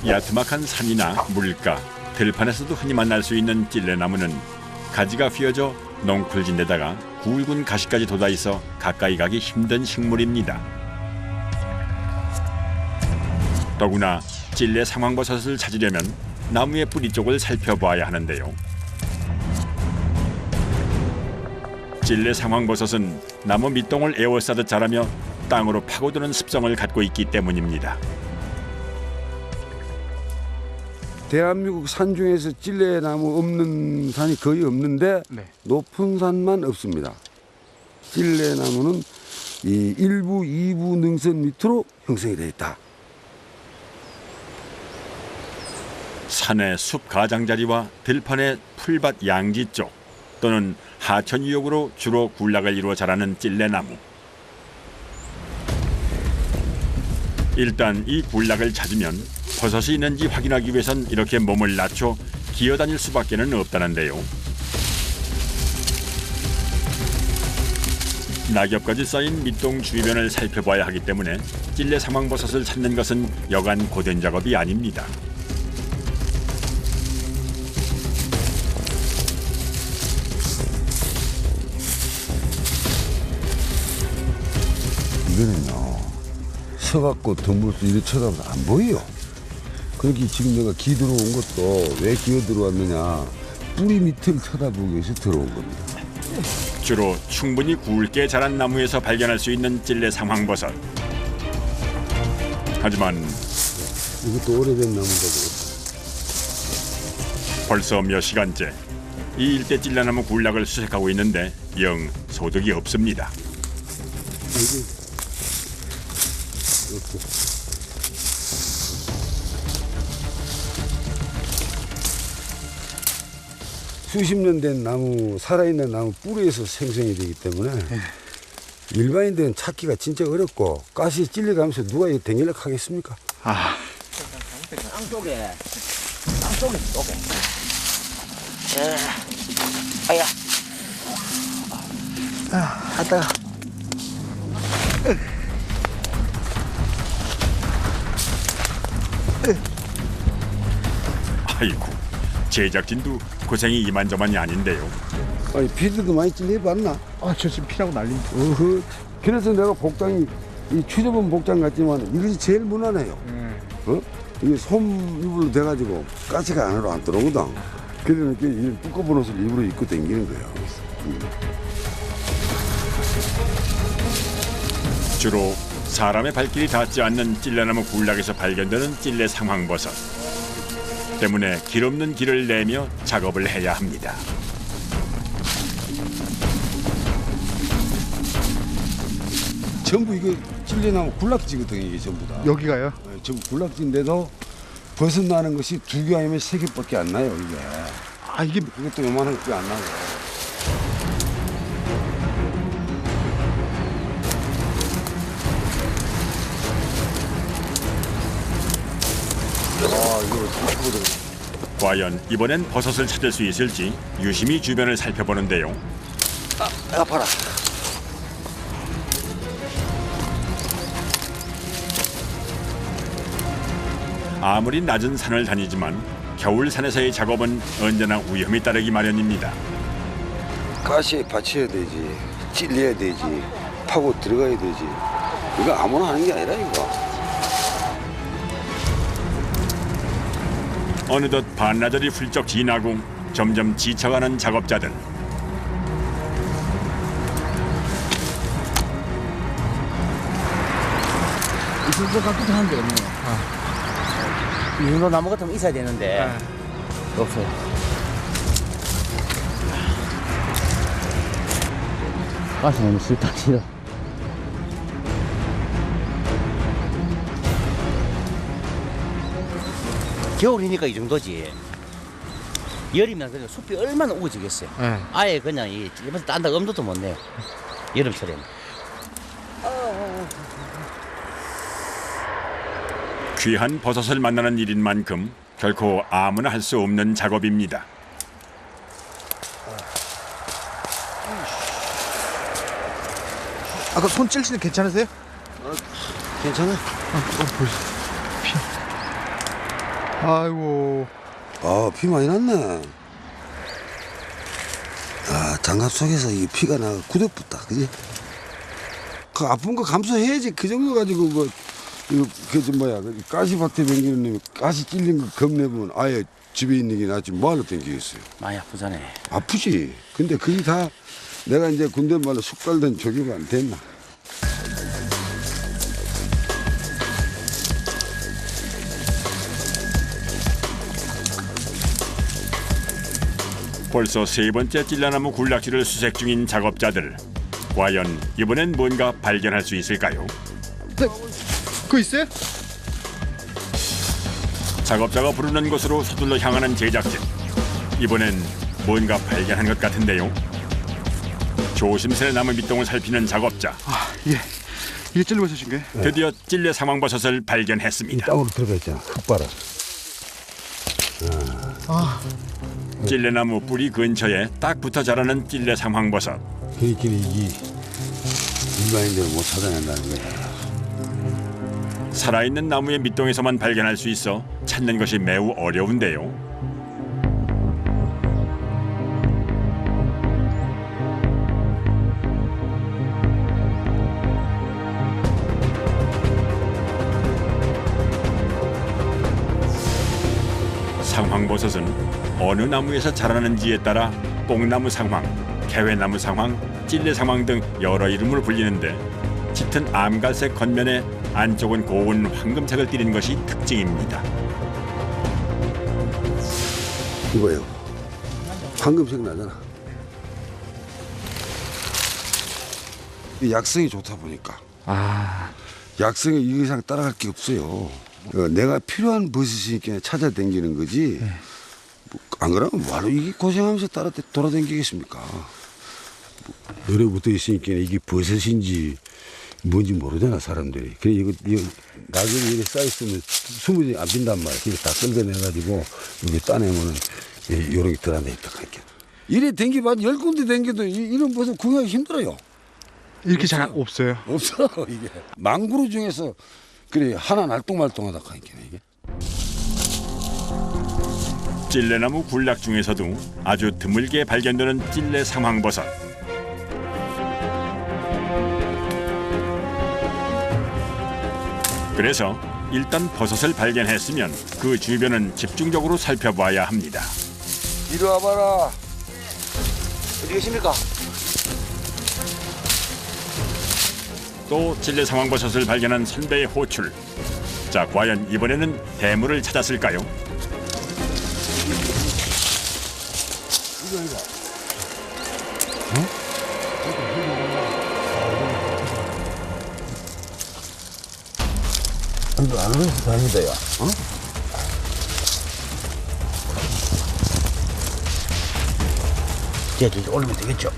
야트막한 산이나 물가, 들판에서도 흔히 만날 수 있는 찔레나무는 가지가 휘어져 넝쿨진 데다가 굵은 가시까지 돋아있어 가까이 가기 힘든 식물입니다. 더구나 찔레 상황버섯을 찾으려면 나무의 뿌리 쪽을 살펴봐야 하는데요. 찔레 상황버섯은 나무 밑동을 에워싸듯 자라며 땅으로 파고드는 습성을 갖고 있기 때문입니다. 대한민국 산 중에서 찔레나무 없는 산이 거의 없는데 네. 높은 산만 없습니다. 찔레나무는 이 1부, 2부 능선 밑으로 형성이 되어 있다. 산의 숲 가장자리와 들판의 풀밭 양지 쪽 또는 하천 유역으로 주로 군락을 이루어 자라는 찔레나무. 일단 이 군락을 찾으면 버섯이 있는지 확인하기 위해선 이렇게 몸을 낮춰 기어다닐 수밖에는 없다는데요. 낙엽까지 쌓인 밑동 주변을 살펴봐야 하기 때문에 찔레 상황버섯을 찾는 것은 여간 고된 작업이 아닙니다. 이거는요, 서갖고 덤불도 이렇게 쳐다보면 안 보여요. 그렇게 지금 내가 기 들어온 것도 왜 기어 들어왔느냐, 뿌리 밑을 쳐다보기 위해서 들어온 겁니다. 주로 충분히 굵게 자란 나무에서 발견할 수 있는 찔레 상황버섯. 하지만 이것도 오래된 나무인데 벌써 몇 시간째 이 일대 찔레나무 군락을 수색하고 있는데 영 소득이 없습니다. 이렇게. 수십 년 된 나무, 살아있는 나무 뿌리에서 생성이 되기 때문에 일반인들은 찾기가 진짜 어렵고 가시에 찔려가면서 누가 이거 댕기려고 하겠습니까? 아, 땅속에 쪽에. 아야. 하다가. 아이고, 제작진도 고생이 이만저만이 아닌데요. 아니, 피드도 많이 찔려봤나? 저 지금 피라고 난립니다. 어허. 그래서 내가 복장이 이 추접은 복장 같지만 이것이 제일 무난해요. 어? 이게 솜이불로 돼가지고 가시가 안으로 안 들어오거든. 그래서 이렇게 두꺼운 옷을 일부러 입고 다니는 거예요. 주로 사람의 발길이 닿지 않는 찔레나무 군락에서 발견되는 찔레 상황버섯. 때문에 길 없는 길을 내며 작업을 해야 합니다. 전부 이거 찔레나무 군락지거든요, 이게 전부 다. 여기가요? 네, 전부 군락지인데도 벗어나는 것이 2개 아니면 3개밖에 안 나요, 이게. 아, 이게 이것도 요만한 게 안 나요. 과연 이번엔 버섯을 찾을 수 있을지 유심히 주변을 살펴보는데요. 아파라. 아무리 낮은 산을 다니지만 겨울 산에서의 작업은 언제나 위험이 따르기 마련입니다. 가시에 받쳐야 되지, 찔려야 되지, 파고 들어가야 되지. 이거 아무나 하는 게 아니라 이거. 어느덧 반나절이 훌쩍 지나고 점점 지쳐가는 작업자들. 이 정도 갖고도 하는데 없네요. 이 정도 나무 같으면 있어야 되는데 없어요. 가시 너무 싫다 진짜. 겨울이니까 이 정도지. 여름이면 그냥 숲이 얼마나 우거지겠어요. 네. 아예 그냥 이 일반 딴다 엄두도 못 내요. 여름철에는. 귀한 버섯을 만나는 일인 만큼 결코 아무나 할 수 없는 작업입니다. 아까 손 찔치는 괜찮으세요? 괜찮아? 아이고. 아, 피 많이 났네. 아, 장갑 속에서 이 피가 나 굳어붙다, 그지? 그 아픈 거 감수해야지. 그 정도 가지고 뭐 이거 그저 뭐야 그 가시밭에 댕기는 놈이 가시 찔린 거 겁내면 아예 집에 있는 게 낫지 뭐하러 댕기겠어요. 많이 아프잖아요. 아프지. 근데 그게 다 내가 이제 군대 말로 숙달된 조교가 안 됐나. 벌써 세 번째 찔레나무 군락지를 수색 중인 작업자들. 과연 이번엔 뭔가 발견할 수 있을까요? 그거 있어요? 작업자가 부르는 곳으로 서둘러 향하는 제작진. 이번엔 뭔가 발견한 것 같은데요. 조심스레 나무 밑동을 살피는 작업자. 아, 이게 찔러보셨신 거예요? 드디어 찔레 상황버섯을 발견했습니다. 땅으로 들어가 있잖아. 흙바라. 찔레나무 뿌리 근처에 딱 붙어 자라는 찔레 상황버섯. 그렇기는 이게 일반인들은 못 찾아낸다는 거야. 살아있는 나무의 밑동에서만 발견할 수 있어 찾는 것이 매우 어려운데요. 상황버섯은 어느 나무에서 자라는지에 따라 뽕나무 상황, 개회나무 상황, 찔레 상황 등 여러 이름으로 불리는데 짙은 암갈색 겉면에 안쪽은 고운 황금색을 띠는 것이 특징입니다. 이거요. 황금색 나잖아. 이 약성이 좋다 보니까. 약성이 이 이상 따라갈 게 없어요. 내가 필요한 버섯이니까 찾아다니는 거지. 안 그러면 뭐하러 이게 고생하면서 돌아다니겠습니까? 열에 붙어 있으니까 이게 버섯인지 뭔지 모르잖아, 사람들이. 그래, 이거 나중에 이렇게 쌓여있으면 수분이 안 빈단 말이야. 그래서 다 끌어내가지고 여기 따내면은 요렇게 들어앉아 있다 할게. 이래 댕기면 10군데 댕겨도 이런 버섯 구하기 힘들어요. 이렇게 잘 없어요. 없어, 이게. 망구루 중에서 그래, 하나 날똥말똥하다 하니까 이게. 찔레나무 군락 중에서도 아주 드물게 발견되는 찔레 상황버섯. 그래서 일단 버섯을 발견했으면 그 주변은 집중적으로 살펴봐야 합니다. 이리 와봐라. 어디 계십니까? 또 찔레 상황버섯을 발견한 선배의 호출. 자, 과연 이번에는 대물을 찾았을까요? 이거 안 오면서 다행이다, 야. 어? 이제 올리면 되겠죠?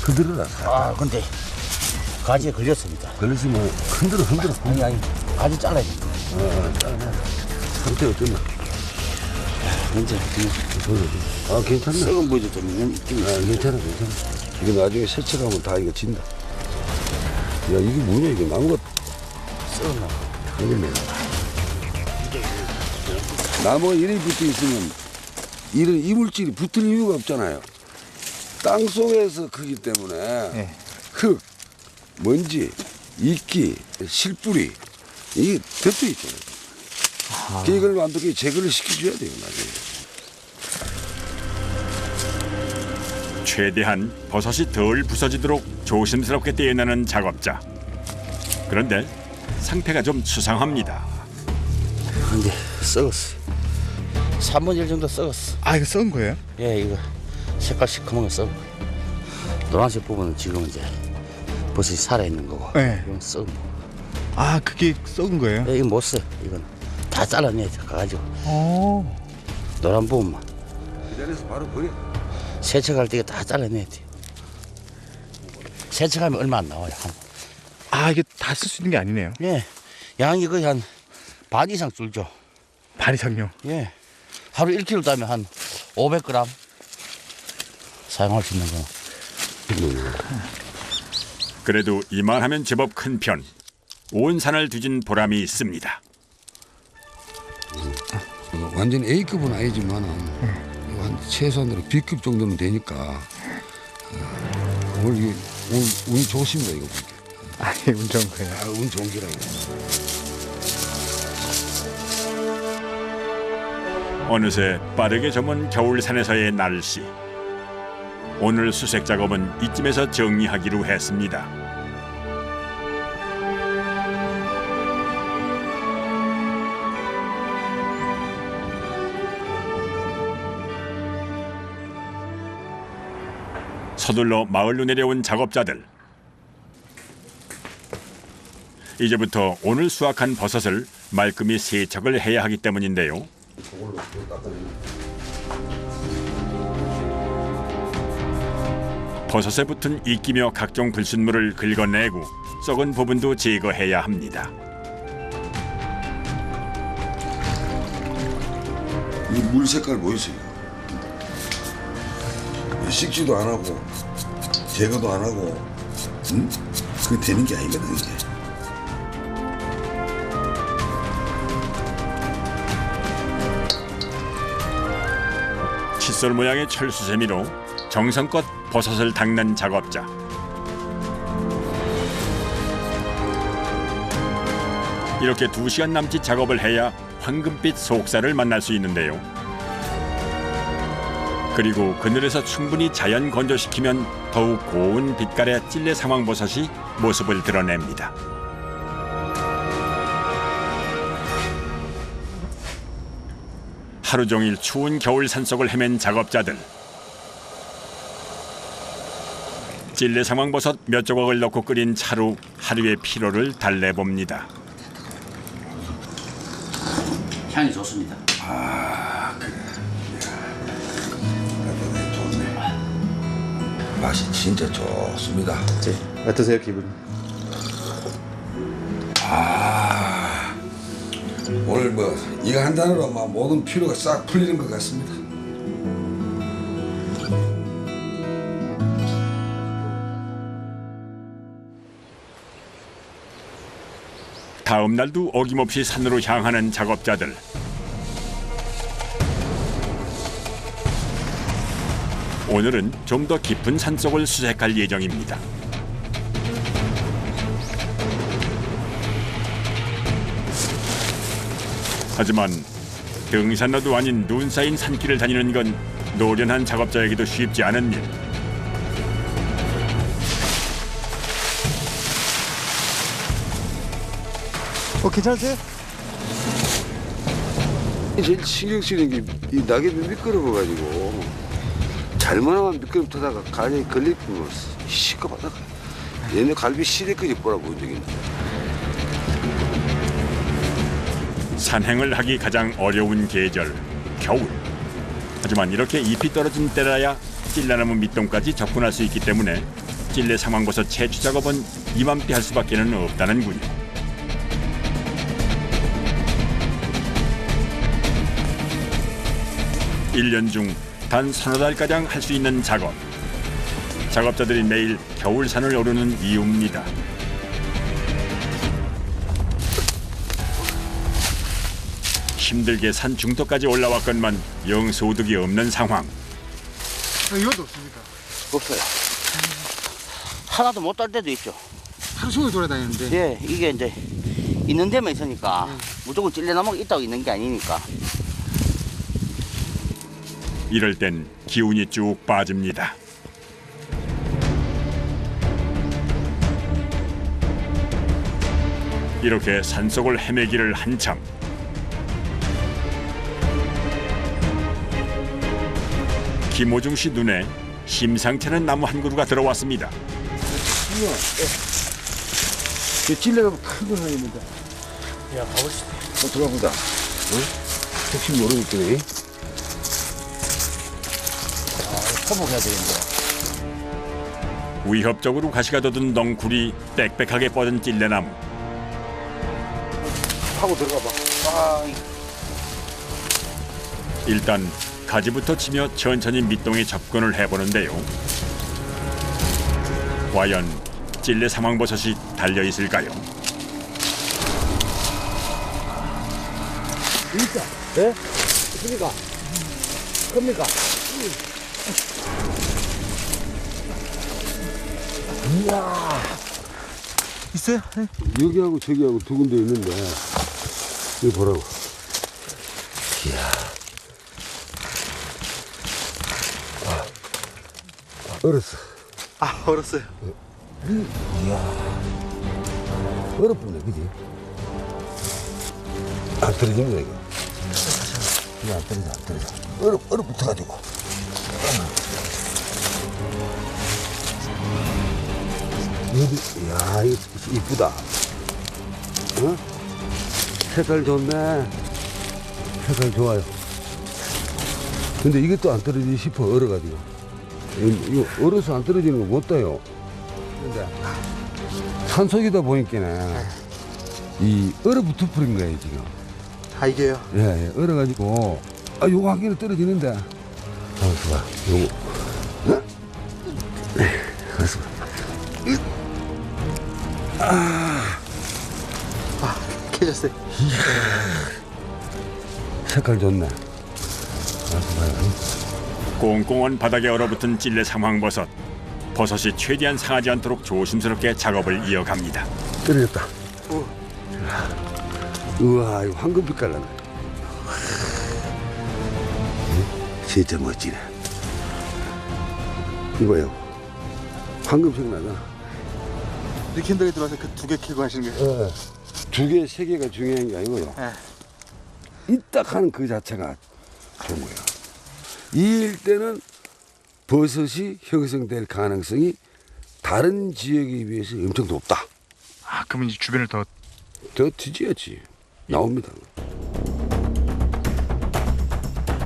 흔들어라. 아, 근데 가지에 걸렸습니다. 걸리시면 흔들어. 아니, 가지 잘라야 됩니다. 상태 어땠나? 이제 아, 괜찮네. 썩은 부위도 좀 있긴 아, 괜찮아. 이거 나중에 세척하면 다 이거 진다. 야, 이게 뭐냐, 이거 나무가 썩었나. 아니네. 나무가 이렇게 붙어 있으면 이런 이물질이 붙을 이유가 없잖아요. 땅 속에서 크기 때문에 흙, 먼지, 이끼, 실뿌리 이게 덮여 있잖아요. 이걸 완벽히 제거를 시켜줘야 돼요, 나중에. 최대한 버섯이 덜 부서지도록 조심스럽게 떼어내는 작업자. 그런데 상태가 좀 수상합니다. 근데 썩었어요. 3분의 1 정도 썩었어. 아, 이거 썩은 거예요? 예, 이거 색깔 시커먼 거 썩은 거예요. 노란색 부분은 지금 이제 버섯이 살아있는 거고. 네. 이건 썩은 거. 아, 그게 썩은 거예요? 예, 이건 못 써. 이건 다 잘라내야 돼. 가가지고. 노란 부분만. 그 자리에서 바로 버려. 세척할 때 다 잘라내야 돼요. 세척하면 얼마 안 나와요. 아, 이게 다 쓸 수 있는 게 아니네요. 예, 양이 거의 한 반 이상 줄죠. 반 이상요. 예, 하루 1kg 따면 한 500g 사용할 수 있는 거. 그래도 이만하면 제법 큰 편. 온 산을 뒤진 보람이 있습니다. 완전 A급은 아니지만 한 최소한으로 B급 정도는 되니까 오늘 운 좋습니다 이거 보니까. 아, 예, 운 좋은 거예요. 운 좋은 기라고. 어느새 빠르게 저문 겨울산에서의 날씨. 오늘 수색 작업은 이쯤에서 정리하기로 했습니다. 서둘러 마을로 내려온 작업자들. 이제부터 오늘 수확한 버섯을 말끔히 세척을 해야 하기 때문인데요. 버섯에 붙은 이끼며 각종 불순물을 긁어내고 썩은 부분도 제거해야 합니다. 이 물 색깔 보이세요? 씻지도 안 하고 제거도 안 하고, 응? 그게 되는 게 아니거든 이게. 칫솔 모양의 철수세미로 정성껏 버섯을 닦는 작업자. 이렇게 2시간 남짓 작업을 해야 황금빛 속살을 만날 수 있는데요. 그리고 그늘에서 충분히 자연 건조시키면 더욱 고운 빛깔의 찔레 상황버섯이 모습을 드러냅니다. 하루 종일 추운 겨울 산속을 헤맨 작업자들. 찔레 상황버섯 몇 조각을 넣고 끓인 차로 하루의 피로를 달래봅니다. 향이 좋습니다. 아 그래. 야, 좋네. 맛이 진짜 좋습니다. 어떠세요, 기분이? 아 오늘 뭐 이거 한 단으로 막 모든 피로가 싹 풀리는 것 같습니다. 다음 날도 어김없이 산으로 향하는 작업자들. 오늘은 좀 더 깊은 산속을 수색할 예정입니다. 하지만 등산로도 아닌 눈 쌓인 산길을 다니는 건 노련한 작업자에게도 쉽지 않은 일. 괜찮으세요? 제일 신경 쓰이는 게 이 낙엽이 미끄러워가지고 잘못하면 미끄럼 타다가 가장이 걸리면 시커하다가 얘네 갈비 시래까지 보라고 적이 있는데. 산행을 하기 가장 어려운 계절, 겨울. 하지만 이렇게 잎이 떨어진 때라야 찔레나무 밑동까지 접근할 수 있기 때문에 찔레 상황버섯 채취 작업은 이맘때 할 수밖에는 없다는군요. 1년 중 단 서너 달가량 할 수 있는 작업. 작업자들이 매일 겨울산을 오르는 이유입니다. 힘들게 산 중턱까지 올라왔건만 영 소득이 없는 상황. 이것도 없습니까? 없어요. 하나도 못 딸 때도 있죠. 하루 종일 돌아다니는데. 예, 이게 이제 있는 데만 있으니까 무조건 찔레나무가 있다고 있는 게 아니니까. 이럴 땐 기운이 쭉 빠집니다. 이렇게 산속을 헤매기를 한참. 김호중 씨 눈에 심상치 않은 나무 한 그루가 들어왔습니다. 찔레가 큰 거입니다. 야, 가보시죠. 들어가보자. 응? 혹시 모르겠더니. 회복해야 되겠네요. 위협적으로 가시가 돋은 넝쿨이 빽빽하게 뻗은 찔레나무. 하고 들어가봐. 일단 가지부터 치며 천천히 밑동에 접근을 해보는데요. 과연 찔레 상황버섯이 달려있을까요? 있다. 네? 있습니까? 큽니까? 이야. 있어요? 네. 여기하고 저기하고 두 군데 있는데 여기 보라고. 이야. 얼었어. 아, 얼었어요. 이야. 얼었네, 그지? 안 떨어집니다, 이거. 이거 안 떨어져, 안 떨어져. 얼어 붙어가지고. 이야, 이거 이쁘다. 어? 색깔 좋네. 색깔 좋아요. 근데 이것도 안 떨어지지 싶어, 얼어가지고. 이거 얼어서 안 떨어지는 거 못 따요. 근데 산속이다 보니까는 이 얼어붙어 버린 거예요, 지금. 아, 이게요? 예, 예, 얼어가지고. 아, 요거 한 개는 떨어지는데. 아, 좋아. 요거. 알았어. 깨졌어요. 색깔 좋네. 알았어, 봐요. 꽁꽁한 바닥에 얼어붙은 찔레 상황버섯. 버섯이 최대한 상하지 않도록 조심스럽게 작업을 이어갑니다. 떨어졌다. 우와, 이거 황금빛깔 나네. 진짜 멋지네. 이거요. 황금색 나잖아. 이렇게 흔들게 들어와서 그 두 개 키고 하시는 거예요? 예. 두 개, 세 개가 중요한 게 아니고요. 예. 이딱 하는 그 자체가 좋은 거예요. 이 일대는 버섯이 형성될 가능성이 다른 지역에 비해서 엄청 높다. 아, 그러면 이제 주변을 더 뒤져야지. 나옵니다.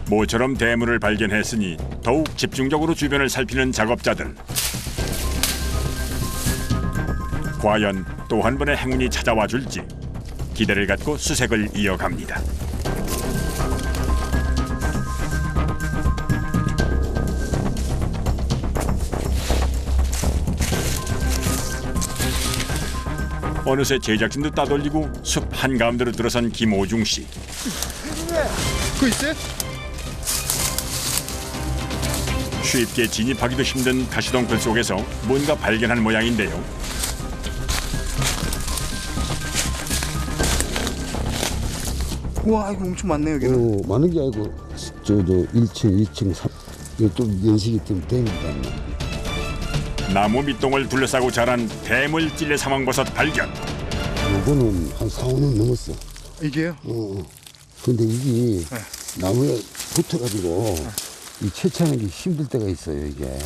모처럼 대물을 발견했으니 더욱 집중적으로 주변을 살피는 작업자들. 과연 또 한 번의 행운이 찾아와 줄지 기대를 갖고 수색을 이어갑니다. 어느새 제작진도 따돌리고 숲 한가운데로 들어선 김오중 씨. 그거 있어요? 쉽게 진입하기도 힘든 가시덩굴 속에서 뭔가 발견한 모양인데요. 우와, 이거 엄청 많네요, 여기는. 많은 게 아니고 저 1층, 2층, 3, 이거 좀 연식이 좀 됩니다. 나무 밑동을 둘러싸고 자란 대물 찔레 상황버섯 발견. 요거는 한 4, 5년 넘었어. 이게요? 근데 이게 나무에 붙어가지고 이 채취하는 게 힘들 때가 있어요, 이게.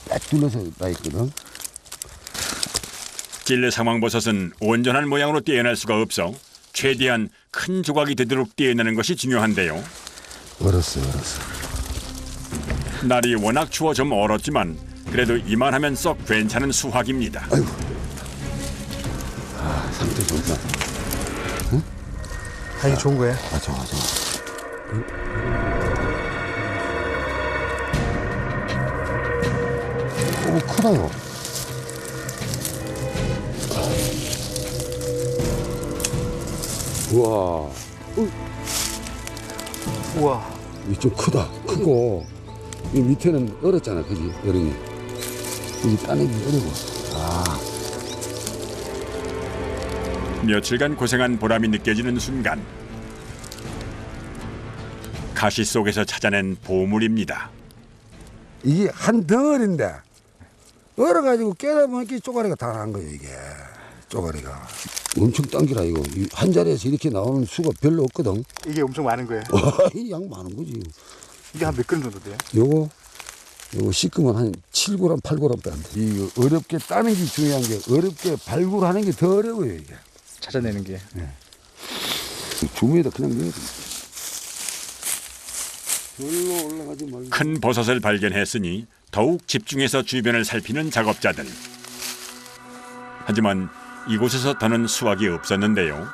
딱 둘러서 나 있거든. 찔레 상황버섯은 온전한 모양으로 떼어낼 수가 없어 최대한 큰 조각이 되도록 떼어내는 것이 중요한데요. 얼었어. 날이 워낙 추워 좀 얼었지만 그래도 이만하면 썩 괜찮은 수확입니다. 아이고. 아, 상태 좋다. 아, 이게 좋은 거예요? 아, 좋아. 오, 크다요. 우와. 우와. 이게 좀 크다. 크고. 이 밑에는 얼었잖아, 그지? 여름이. 이 따내기 어려워. 아. 며칠간 고생한 보람이 느껴지는 순간 가시 속에서 찾아낸 보물입니다. 이게 한 덩어리인데, 얼어가지고 깨다보니까 쪼가리가 다 난 거예요, 이게. 쪼가리가. 엄청 당기라, 이거. 한 자리에서 이렇게 나오는 수가 별로 없거든. 이게 엄청 많은 거예요? 이 양 많은 거지. 이게 한 몇 그램 정도 돼요? 요거 씻으면 한 7g, 8g도 안 돼. 이 어렵게 따는 게 중요한 게 어렵게 발굴하는 게 더 어려워요, 이게. 찾아내는 게. 주머니에다 그냥 넣어야 돼. 별로 올라가지 말고. 큰 버섯을 발견했으니 더욱 집중해서 주변을 살피는 작업자들. 하지만 이곳에서 더는 수확이 없었는데요.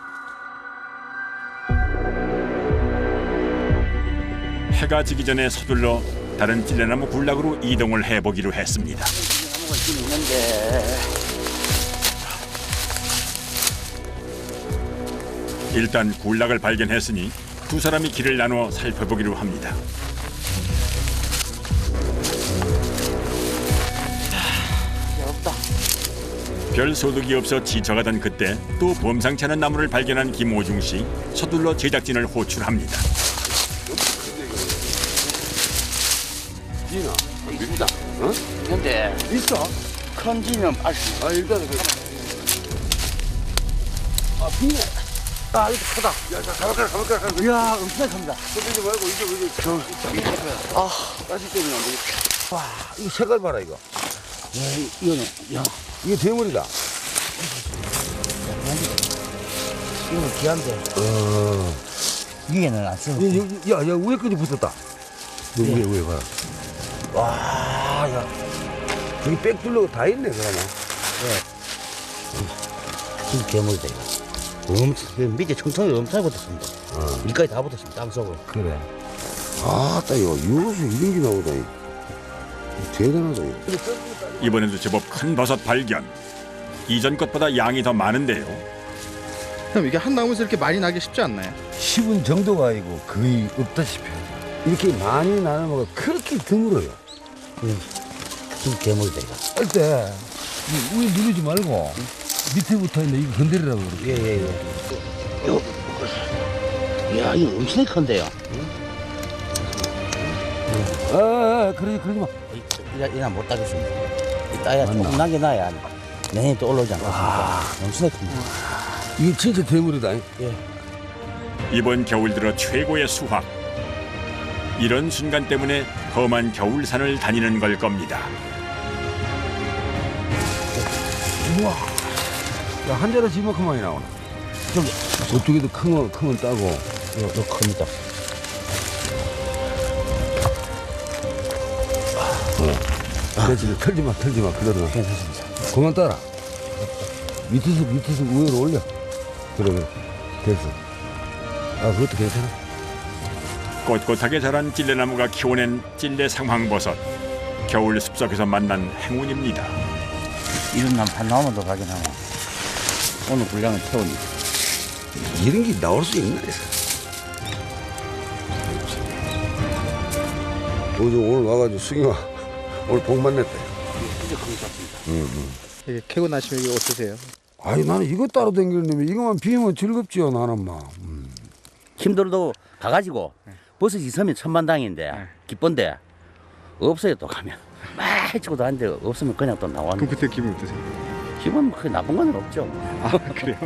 해가 지기 전에 서둘러 다른 찔레나무 군락으로 이동을 해보기로 했습니다. 나무가 좀 있는데. 일단 군락을 발견했으니 두 사람이 길을 나누어 살펴보기로 합니다. 없다. 별 소득이 없어 지쳐가던 그때 또 범상치 않은 나무를 발견한 김오중 씨, 서둘러 제작진을 호출합니다. 지인아, 밉니다. 어? 근데 있어? 큰 지면 빨리. 아, 일단은 아, 비네. 아, 이거 크다. 야, 가볼까. 이야, 엄청 큽니다. 흔들지 말고 이거 아, 가시 때문에 안 되겠다. 와, 이거 색깔 봐라 이거. 이거는, 야, 이게 대물이다. 이거 귀한데. 위에는 안 쓰고. 여기, 야, 위에까지 붙었다. 여기 위에 봐라. 와, 야. 여기 빽 뚫려고 다 있네 그러면. 진짜 괴물이다, 이거. 엄청, 밑에 청청이 엄청 붙었습니다. 밑까지 다 붙었습니다, 땅속으로. 그래. 아, 따 이거 여기서 이런 게 나오다. 이거. 대단하다 이거. 이번에도 제법 큰 버섯 발견. 이전 것보다 양이 더 많은데요. 그럼 이게 한 나무에서 이렇게 많이 나기 쉽지 않나요? 10은 정도가 아니고 거의 없다시피. 이렇게 많이 나는 거가 그렇게 드물어요. 진짜 괴물이다, 이거. 할 때 위에 누르지 말고 밑에 붙어 있는 이거 건드리라고 그러고. 이야, 이거 엄청 큰데요. 그러지 마. 이나 못 따겠습니다. 이 따야 맞나? 조금 남겨놔야 내년에 또 올라오지 않겠습니까? 엄청 큽니다. 이게 진짜 대물이다. 예. 이번 겨울 들어 최고의 수확. 이런 순간 때문에 험한 겨울산을 다니는 걸 겁니다. 우와. 야, 한 자리씩 이만큼 많이 나오나? 저기, 저쪽에도 크면 따고. 요 큽니다. 됐지, 털지 마. 그대로. 괜찮습니다. 그만 따라. 밑에서 위로 올려. 그래. 됐어. 아, 그것도 괜찮아. 꼿꼿하게 자란 찔레나무가 키워낸 찔레 상황버섯. 겨울 숲속에서 만난 행운입니다. 이런 한 나무만 더 가긴 하면 오늘 분량은 채우니. 이런 게 나올 수 있나? 오늘 와가지고 수경아 오늘 복 만났다. 진짜 큰 것 같습니다. 이게 캐고 나시면 이게 어떠세요? 아니 나는 이거 따로 댕기는데 이거만 비우면 즐겁지요 나는 막. 힘들어도 가가지고 버섯이 있으면 천만당인데 기쁜데 없어요 또 가면 막 해치고 다니는데 없으면 그냥 또 나왔는데 그럼 그때 기분 어떠세요? 기분 크게 나쁜 건 없죠. 아, 그래요?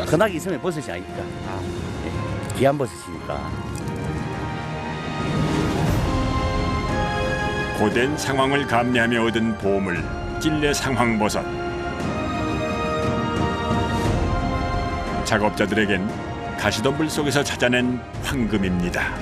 흔하게 있으면 버섯이 아니니까 귀한 버섯이니까. 고된 상황을 감내하며 얻은 보물 찔레 상황버섯. 작업자들에겐 가시덤불 속에서 찾아낸 황금입니다.